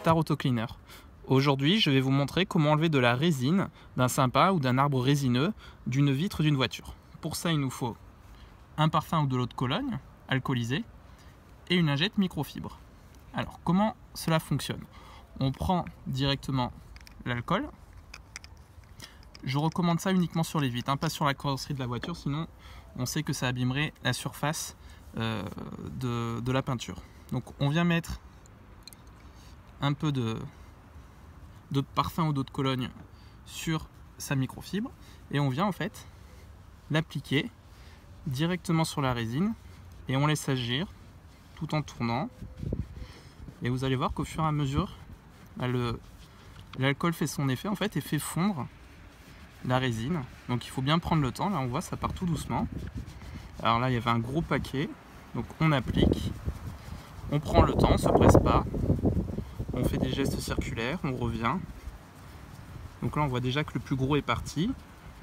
Star Auto Cleaner. Aujourd'hui, je vais vous montrer comment enlever de la résine d'un sympa ou d'un arbre résineux d'une vitre d'une voiture. Pour ça, il nous faut un parfum ou de l'eau de Cologne alcoolisé et une lingette microfibre. Alors, comment cela fonctionne? On prend directement l'alcool. Je recommande ça uniquement sur les vitres, pas sur la carrosserie de la voiture, sinon on sait que ça abîmerait la surface de la peinture. Donc on vient mettre un peu de parfum ou d'eau de Cologne sur sa microfibre et on vient en fait l'appliquer directement sur la résine et on laisse agir tout en tournant, et vous allez voir qu'au fur et à mesure l'alcool fait son effet en fait et fait fondre la résine. Donc il faut bien prendre le temps. Là on voit ça part tout doucement. Alors là il y avait un gros paquet, donc on applique, on prend le temps, on ne se presse pas, on fait des gestes circulaires, on revient. Donc là on voit déjà que le plus gros est parti.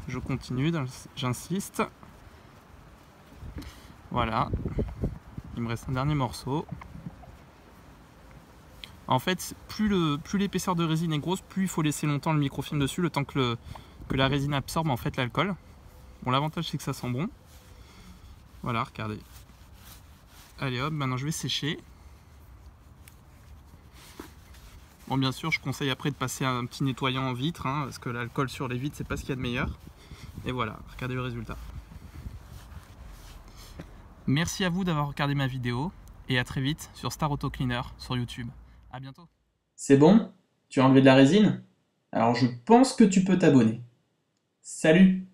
Je continue, j'insiste. Voilà, il me reste un dernier morceau. En fait, plus l'épaisseur de résine est grosse, plus il faut laisser longtemps le microfilm dessus, le temps que la résine absorbe en fait l'alcool. Bon, l'avantage c'est que ça sent bon. Voilà, regardez. Allez hop, maintenant je vais sécher. Bon, bien sûr, je conseille après de passer un petit nettoyant en vitre, parce que l'alcool sur les vitres, c'est pas ce qu'il y a de meilleur. Et voilà, regardez le résultat. Merci à vous d'avoir regardé ma vidéo, et à très vite sur Star Auto Cleaner sur YouTube. À bientôt. C'est bon? Tu as enlevé de la résine? Alors je pense que tu peux t'abonner. Salut!